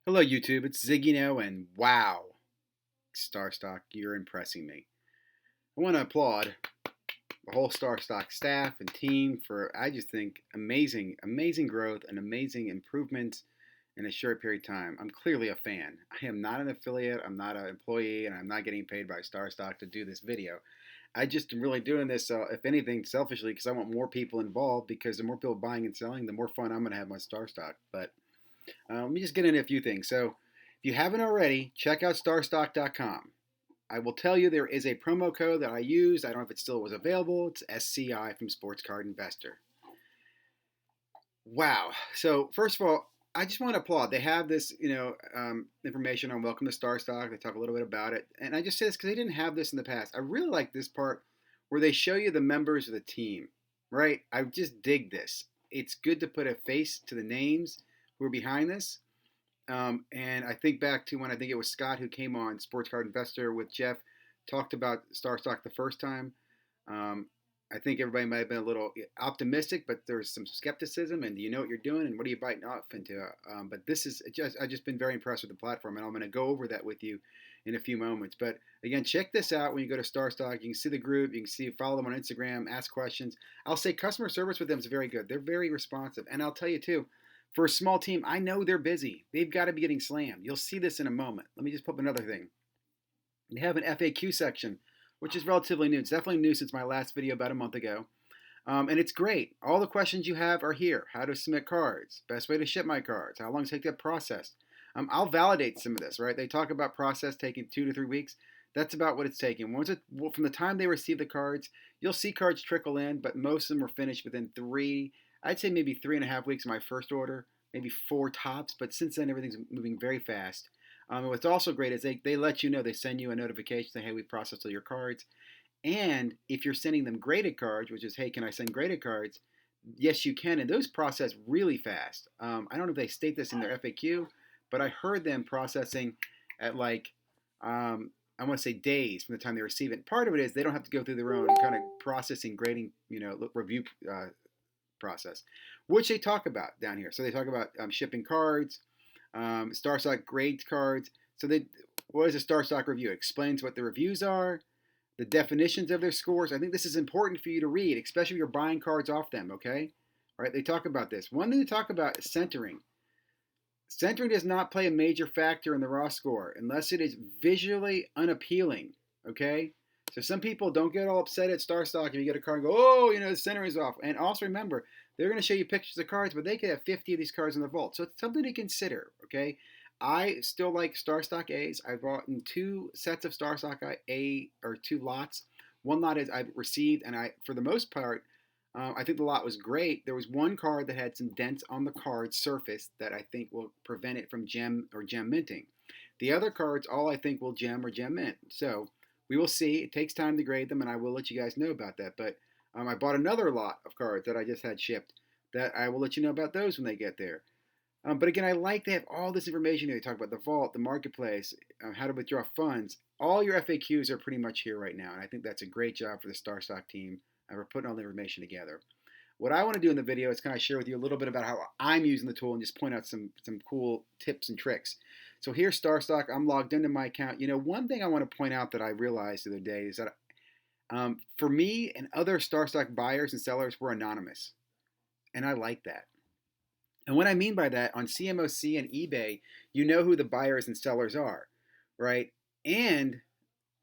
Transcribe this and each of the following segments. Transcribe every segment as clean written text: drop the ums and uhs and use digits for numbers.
Hello, YouTube. It's ZiggyNo, and wow, StarStock, you're impressing me. I want to applaud the whole StarStock staff and team for, I just think, amazing growth and amazing improvements in a short period of time. I'm clearly a fan. I am not an affiliate, I'm not an employee, and I'm not getting paid by StarStock to do this video. I just am really doing this, if anything, selfishly, because I want more people involved. Because the more people buying and selling, the more fun I'm going to have on StarStock. But let me just get into a few things. So, if you haven't already, check out starstock.com. I will tell you there is a promo code that I used. I don't know if it still was available. It's SCI from Sports Card Investor. Wow. So, first of all, I just want to applaud. They have this, information on Welcome to StarStock. They talk a little bit about it. And I just say this because they didn't have this in the past. I really like this part where they show you the members of the team, right? I just dig this. It's good to put a face to the names who are behind this. And I think back to when I think it was Scott who came on Sports Card Investor with Jeff, talked about StarStock the first time. Um, I think everybody might have been a little optimistic, but there's some skepticism. And do you know what you're doing? And what are you biting off into? But this is just I've just been very impressed with the platform, and I'm going to go over that with you in a few moments. But again, check this out when you go to StarStock. You can see the group. You can see follow them on Instagram. Ask questions. I'll say customer service with them is very good. They're very responsive, and I'll tell you too for a small team, I know they're busy. They've got to be getting slammed. You'll see this in a moment. Let me just put up another thing. They have an FAQ section, which is relatively new. It's definitely new since my last video about a month ago. And it's great. All the questions you have are here. How to submit cards, best way to ship my cards, how long does it take to get processed. I'll validate some of this, right? They talk about process taking 2 to 3 weeks. That's about what it's taking. From the time they receive the cards, you'll see cards trickle in, but most of them are finished within I'd say maybe 3.5 weeks of my first order, maybe four tops. But since then, everything's moving very fast. And what's also great is they let you know, they send you a notification saying, hey, we processed all your cards. And if you're sending them graded cards, which is, hey, can I send graded cards? Yes, you can. And those process really fast. I don't know if they state this in their FAQ, but I heard them processing at I want to say days from the time they receive it. Part of it is they don't have to go through their own kind of processing, grading, review process, which they talk about down here. So they talk about shipping cards, StarStock grades cards. What is a StarStock review? It explains what the reviews are, the definitions of their scores. I think this is important for you to read, especially if you're buying cards off them, okay? All right, they talk about this. One thing they talk about is centering. Centering does not play a major factor in the raw score unless it is visually unappealing, okay? So some people don't get all upset at StarStock if you get a card and go, oh, the centering is off. And also remember, they're going to show you pictures of cards, but they could have 50 of these cards in the vault. So it's something to consider, okay? I still like StarStock A's. I've bought in 2 sets of StarStock A, or 2 lots. One lot is I've received, and for the most part, I think the lot was great. There was one card that had some dents on the card surface that I think will prevent it from gem or gem minting. The other cards, all I think will gem or gem mint. So we will see. It takes time to grade them, and I will let you guys know about that. But I bought another lot of cards that I just had shipped that I will let you know about those when they get there. But again, I like they have all this information here. They talk about the vault, the marketplace, how to withdraw funds. All your FAQs are pretty much here right now, and I think that's a great job for the StarStock team for putting all the information together. What I want to do in the video is kind of share with you a little bit about how I'm using the tool and just point out some cool tips and tricks. So here's StarStock. I'm logged into my account. One thing I want to point out that I realized the other day is that for me and other StarStock buyers and sellers, we're anonymous, and I like that. And what I mean by that, on CMOC and eBay, you know who the buyers and sellers are, right? And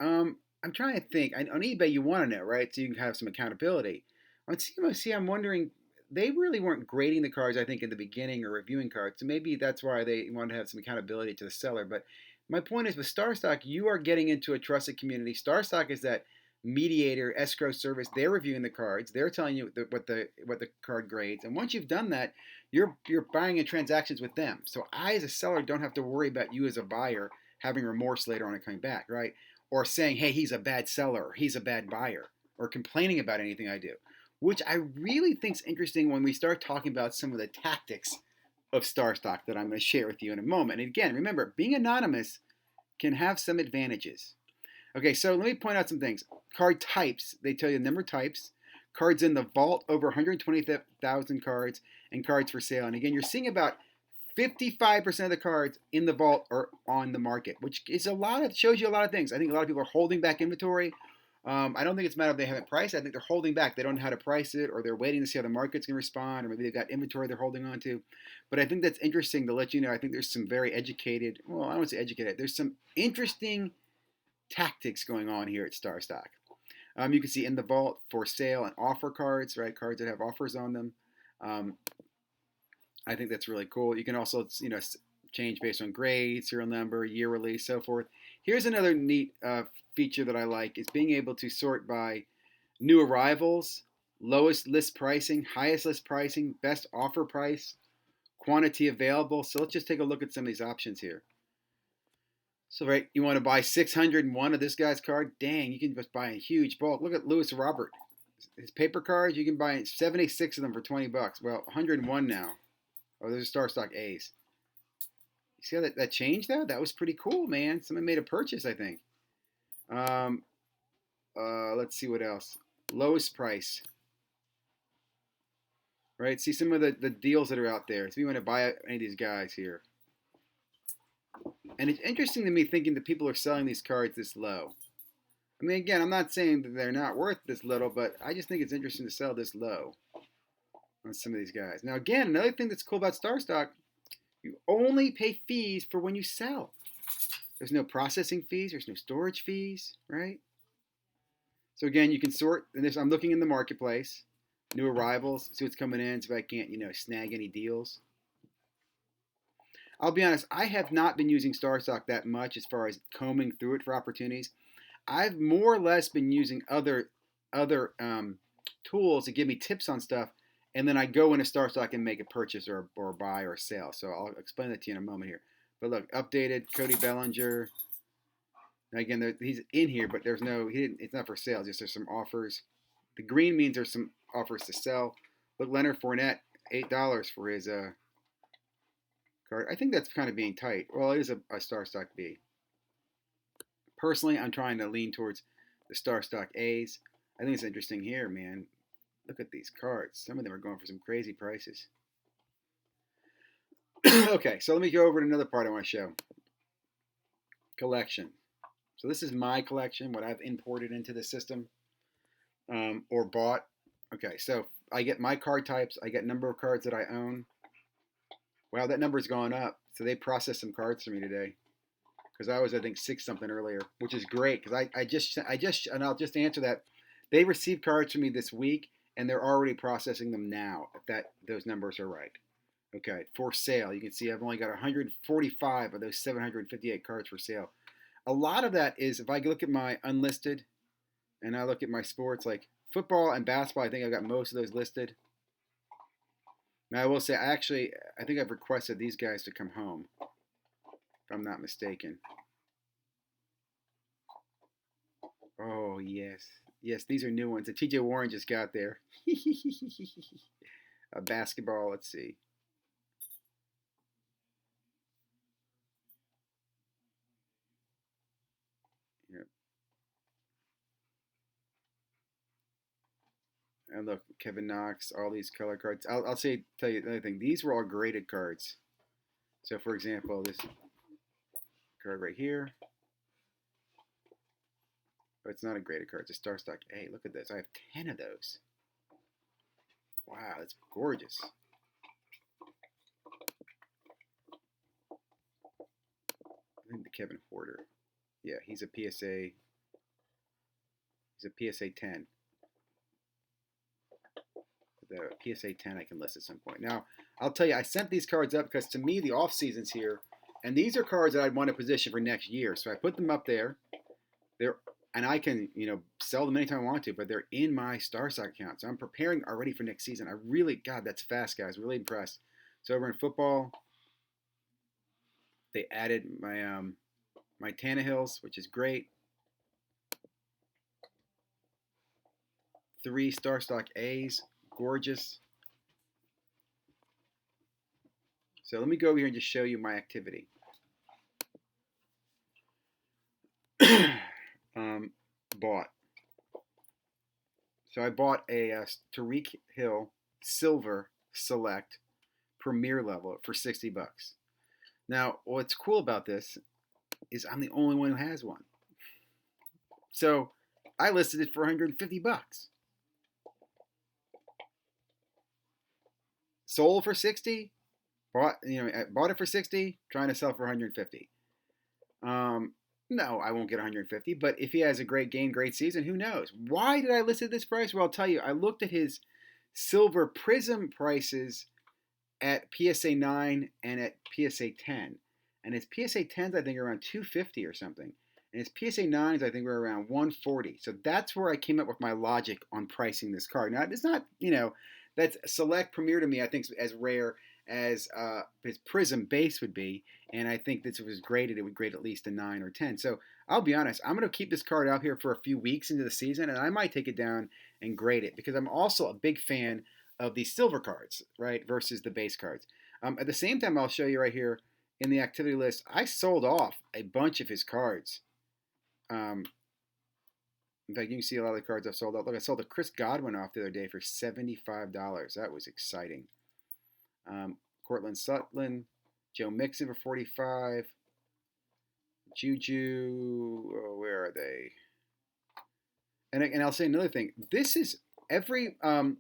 I'm trying to think. On eBay, you want to know, right? So you can have some accountability. On CMOC, I'm wondering, they really weren't grading the cards, I think, in the beginning or reviewing cards. So maybe that's why they wanted to have some accountability to the seller. But my point is, with StarStock, you are getting into a trusted community. StarStock is that mediator, escrow service. They're reviewing the cards. They're telling you what the card grades. And once you've done that, you're buying in transactions with them. So I, as a seller, don't have to worry about you as a buyer having remorse later on and coming back, right? Or saying, hey, he's a bad seller, or he's a bad buyer, or complaining about anything I do, which I really think is interesting when we start talking about some of the tactics of StarStock that I'm going to share with you in a moment. And again, remember, being anonymous can have some advantages. Okay, so let me point out some things. Card types, they tell you the number of types. Cards in the vault, over 120,000 cards, and cards for sale. And again, you're seeing about 55% of the cards in the vault are on the market, which is a lot of shows you a lot of things. I think a lot of people are holding back inventory. I don't think it's a matter of they haven't priced. I think they're holding back. They don't know how to price it, or they're waiting to see how the market's going to respond, or maybe they've got inventory they're holding on to. But I think that's interesting to let you know. I think there's some very educated. Well, I don't want to say educated. There's some interesting tactics going on here at StarStock. You can see in the vault for sale and offer cards, right? Cards that have offers on them. Um, I think that's really cool. You can also, change based on grade, serial number, year release, so forth. Here's another neat feature that I like is being able to sort by new arrivals, lowest list pricing, highest list pricing, best offer price, quantity available. So let's just take a look at some of these options here. So, right, you want to buy 601 of this guy's card? Dang, you can just buy a huge bulk. Look at Lewis Robert. His paper cards, you can buy 76 of them for 20 bucks. Well, 101 now. Oh, those are StarStock A's. You see how that changed that? That was pretty cool, man. Someone made a purchase, I think. Let's see what else. Lowest price. Right? See some of the deals that are out there. So you want to buy any of these guys here. And it's interesting to me thinking that people are selling these cards this low. I mean, again, I'm not saying that they're not worth this little, but I just think it's interesting to sell this low on some of these guys. Now, again, another thing that's cool about StarStock, you only pay fees for when you sell. There's no processing fees. There's no storage fees, right? So again, you can sort. And this, I'm looking in the marketplace, new arrivals, see what's coming in, see if I can't, snag any deals. I'll be honest, I have not been using StarStock that much as far as combing through it for opportunities. I've more or less been using other tools to give me tips on stuff, and then I go into StarStock and make a purchase or buy or sell. So I'll explain that to you in a moment here. But look, updated Cody Bellinger. Now again, he's in here, but there's no. It's not for sale. Just there's some offers. The green means there's some offers to sell. Look, Leonard Fournette, $8 for his card. I think that's kind of being tight. Well, it is a StarStock B. Personally, I'm trying to lean towards the StarStock A's. I think it's interesting here, man. Look at these cards. Some of them are going for some crazy prices. Okay, so let me go over to another part I want to show. Collection. So this is my collection, what I've imported into the system or bought. Okay, so I get my card types. I get number of cards that I own. Wow, that number's gone up. So they processed some cards for me today. Because I was, I think, 6 something earlier, which is great. Because and I'll just answer that. They received cards from me this week, and they're already processing them now. If those numbers are right. Okay, for sale, you can see I've only got 145 of those 758 cards for sale. A lot of that is if I look at my unlisted, and I look at my sports like football and basketball. I think I've got most of those listed. Now I will say, I think I've requested these guys to come home, if I'm not mistaken. Oh, yes. Yes, these are new ones. The TJ Warren just got there. Basketball, let's see. Yep. And look, Kevin Knox, all these color cards. I'll tell you another thing. These were all graded cards. So, for example, this card right here. Oh, it's not a graded card. It's a StarStock A. Look at this. I have 10 of those. Wow, that's gorgeous. I think the Kevin Porter. Yeah, he's a PSA. He's a PSA 10. The PSA 10 I can list at some point. Now, I'll tell you, I sent these cards up because to me, the off season's here. And these are cards that I'd want to position for next year. So I put them up there. And I can, sell them anytime I want to, but they're in my StarStock account. So I'm preparing already for next season. God, that's fast, guys. Really impressed. So over in football, they added my Tannehills, which is great. 3 StarStock A's, gorgeous. So let me go over here and just show you my activity. Bought. So I bought a Tariq Hill Silver Select Premier level for 60 bucks. Now, what's cool about this is I'm the only one who has one. So I listed it for 150 bucks. Sold for 60. Bought it for 60. Trying to sell for 150. No, I won't get 150. But if he has a great game, great season, who knows? Why did I list at this price? Well, I'll tell you. I looked at his silver prism prices at PSA 9 and at PSA 10. And his PSA 10s, I think, are around 250 or something. And his PSA 9s, I think, were around 140. So that's where I came up with my logic on pricing this card. Now, it's not, that's Select Premier to me, I think, is as rare as his Prism base would be. And I think this was graded, it would grade at least a 9 or 10. So I'll be honest, I'm going to keep this card out here for a few weeks into the season, and I might take it down and grade it because I'm also a big fan of these silver cards, right, versus the base cards. At the same time, I'll show you right here in the activity list, I sold off a bunch of his cards. In fact, you can see a lot of the cards I've sold off. Look, I sold the Chris Godwin off the other day for $75. That was exciting. Cortland Sutton, Joe Mixon for $45. Juju, where are they? And I'll say another thing. This is every. I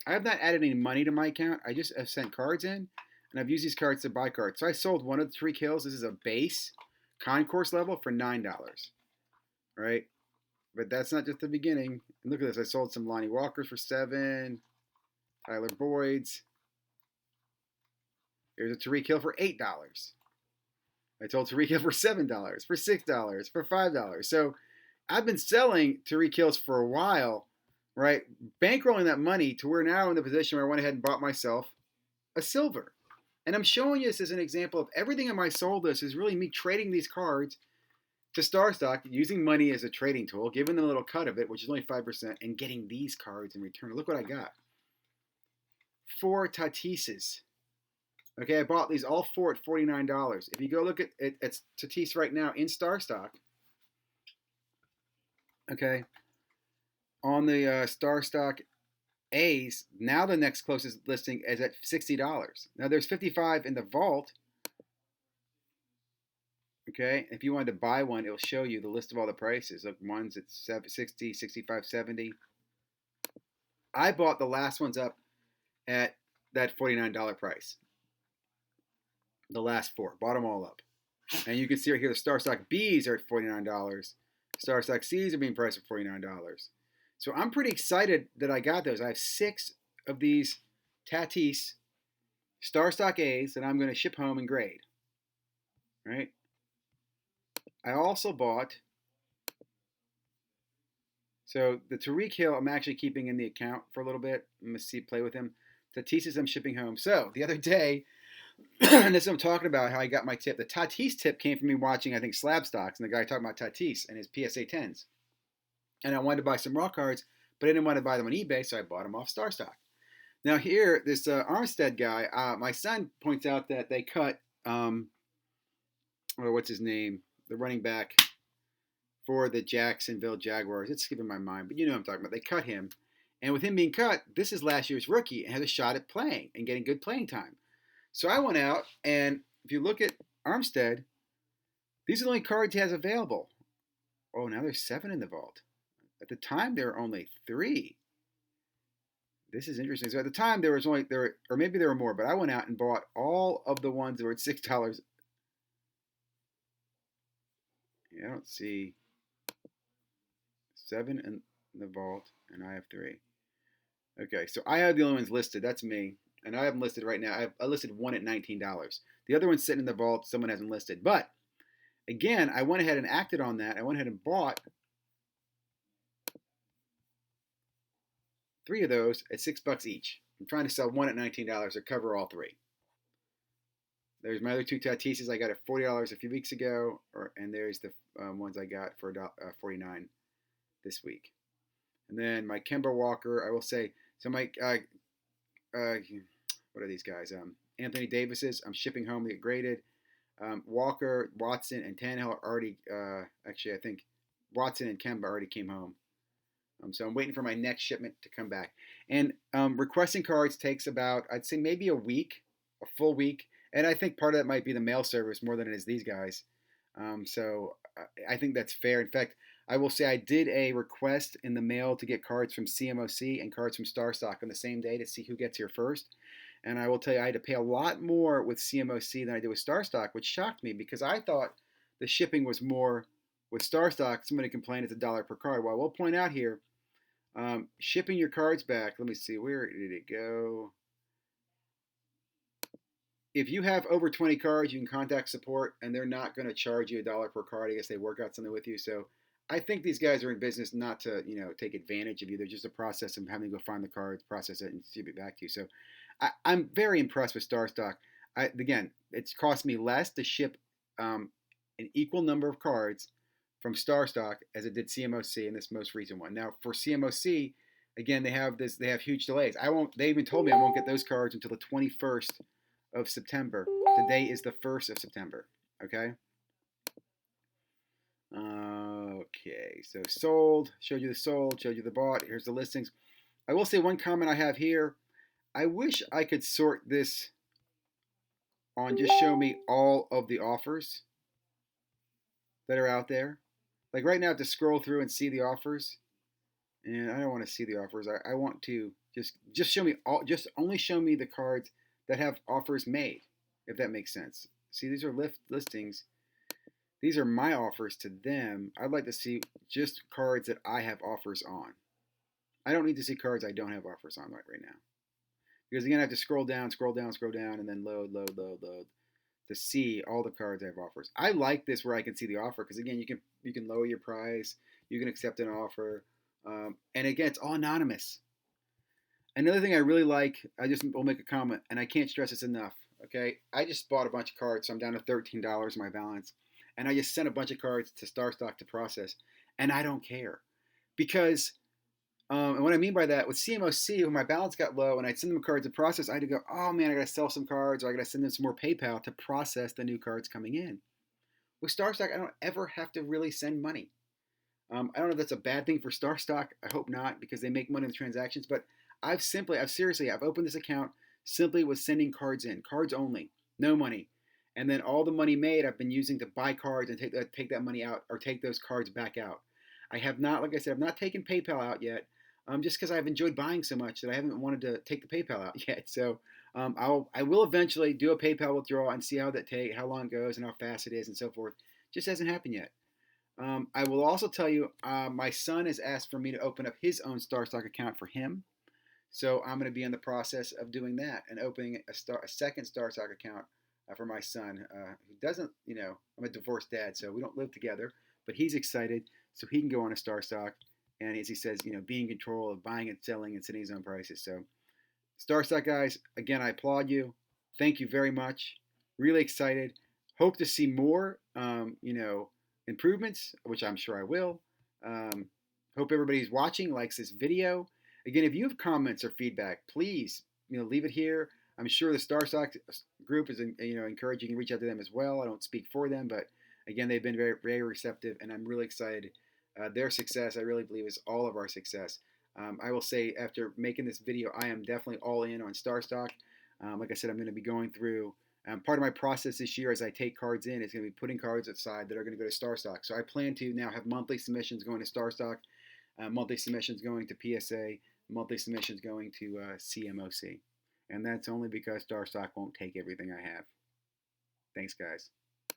have not added any money to my account. I just have sent cards in, and I've used these cards to buy cards. So I sold one of the Tariq Hills. This is a base concourse level for $9, right? But that's not just the beginning. And look at this. I sold some Lonnie Walkers for $7. Tyler Boyd's. Here's a Tariq Hill for $8. I told Tariq Hill for $7, for $6, for $5. So I've been selling Tariq Hills for a while, right? Bankrolling that money to where now I'm in the position where I went ahead and bought myself a silver. And I'm showing you this as an example of everything in my sold list is really me trading these cards to StarStock, using money as a trading tool, giving them a little cut of it, which is only 5%, and getting these cards in return. Look what I got. 4 Tatises. Okay, I bought these all 4 at $49. If you go look at Tatis right now in StarStock, okay, on the StarStock A's, now the next closest listing is at $60. Now there's 55 in the vault. Okay, if you wanted to buy one, it'll show you the list of all the prices. Look, one's at 60, 65, 70. I bought the last ones up at that $49 price. The last 4, bought them all up. And you can see right here the StarStock B's are at $49. StarStock C's are being priced at $49. So I'm pretty excited that I got those. I have 6 of these Tatis StarStock A's that I'm going to ship home and grade. Right? I also bought, so the Tariq Hill I'm actually keeping in the account for a little bit. I'm going to play with him. Tatis I'm shipping home. So the other day, and this is what I'm talking about, how I got my tip. The Tatis tip came from me watching, I think, Slab Stocks, and the guy talking about Tatis and his PSA 10s. And I wanted to buy some raw cards, but I didn't want to buy them on eBay, so I bought them off StarStock. Now here, this Armstead guy, my son points out that they cut, what's his name? The running back for the Jacksonville Jaguars. It's skipping my mind, but you know what I'm talking about. They cut him. And with him being cut, this is last year's rookie and has a shot at playing and getting good playing time. So I went out, and if you look at Armstead, these are the only cards he has available. Oh, now there's 7 in the vault. At the time, there were only 3. This is interesting. So at the time, there or maybe there were more, but I went out and bought all of the ones that were at $6. Yeah, I don't see 7 in the vault, and I have 3. Okay, so I have the only ones listed. That's me. And I have them listed right now. I listed one at $19. The other one's sitting in the vault. Someone hasn't listed. But, again, I went ahead and acted on that. I went ahead and bought 3 of those at $6 each. I'm trying to sell one at $19 to cover all 3. There's my other 2 Tatises I got at $40 a few weeks ago. And there's the ones I got for $49 this week. And then my Kemba Walker, I will say, so my... what are these guys? Anthony Davis's. I'm shipping home. They get graded. Walker, Watson, and Tannehill are already. Actually, I think Watson and Kemba already came home. So I'm waiting for my next shipment to come back. And requesting cards takes about, I'd say, maybe a week a full week, and I think part of that might be the mail service more than it is these guys. So I think that's fair. In fact, I will say I did a request in the mail to get cards from CMOC and cards from StarStock on the same day to see who gets here first. And I will tell you, I had to pay a lot more with CMOC than I did with StarStock, which shocked me because I thought the shipping was more with StarStock. Somebody complained it's $1 per card. Well, we'll point out here, shipping your cards back. Let me see, where did it go? If you have over 20 cards, you can contact support, and they're not going to charge you $1 per card. I guess they work out something with you. So I think these guys are in business not to, take advantage of you. They're just a process of having to go find the cards, process it, and ship it back to you. So I'm very impressed with StarStock. Again, it's cost me less to ship an equal number of cards from StarStock as it did CMOC in this most recent one. Now for CMOC, again, they have huge delays. I won't. They even told me I won't get those cards until the 21st of September. Today is the 1st of September. Okay. Okay. So sold. Showed you the sold. Showed you the bought. Here's the listings. I will say one comment I have here. I wish I could sort this on just show me all of the offers that are out there. Like right now, I have to scroll through and see the offers, and I don't want to see the offers. I want to just show me all. Just only show me the cards that have offers made, if that makes sense. See, these are listings. These are my offers to them. I'd like to see just cards that I have offers on. I don't need to see cards I don't have offers on right now. Because again, I have to scroll down, and then load to see all the cards I have offers. I like this where I can see the offer because again, you can lower your price, you can accept an offer, and again, it's all anonymous. Another thing I really like, I just will make a comment, and I can't stress this enough. Okay, I just bought a bunch of cards, so I'm down to $13 in my balance, and I just sent a bunch of cards to StarStock to process, and I don't care because. And what I mean by that, with CMOC, when my balance got low and I'd send them cards to process, I had to go, oh man, I got to sell some cards or I got to send them some more PayPal to process the new cards coming in. With StarStock, I don't ever have to really send money. I don't know if that's a bad thing for StarStock. I hope not because they make money in the transactions. But I've opened this account simply with sending cards in, cards only, no money. And then all the money made, I've been using to buy cards and take that money out or take those cards back out. I have not, like I said, I've not taken PayPal out yet. Just because I've enjoyed buying so much that I haven't wanted to take the PayPal out yet. So I will eventually do a PayPal withdrawal and see how how long it goes and how fast it is and so forth. Just hasn't happened yet. I will also tell you, my son has asked for me to open up his own StarStock account for him. So I'm going to be in the process of doing that and opening a second StarStock account for my son, who doesn't, I'm a divorced dad, so we don't live together, but he's excited so he can go on a StarStock. And as he says, be in control of buying and selling and setting his own prices. So, StarStock guys, again, I applaud you. Thank you very much. Really excited. Hope to see more, improvements, which I'm sure I will. Hope everybody's watching, likes this video. Again, if you have comments or feedback, please, leave it here. I'm sure the StarStock group is, encouraging you to reach out to them as well. I don't speak for them, but again, they've been very, very receptive, and I'm really excited. Their success, I really believe, is all of our success. I will say, after making this video, I am definitely all in on StarStock. Like I said, I'm going to be going through. Part of my process this year as I take cards in is going to be putting cards aside that are going to go to StarStock. So I plan to now have monthly submissions going to StarStock, monthly submissions going to PSA, monthly submissions going to CMOC. And that's only because StarStock won't take everything I have. Thanks, guys.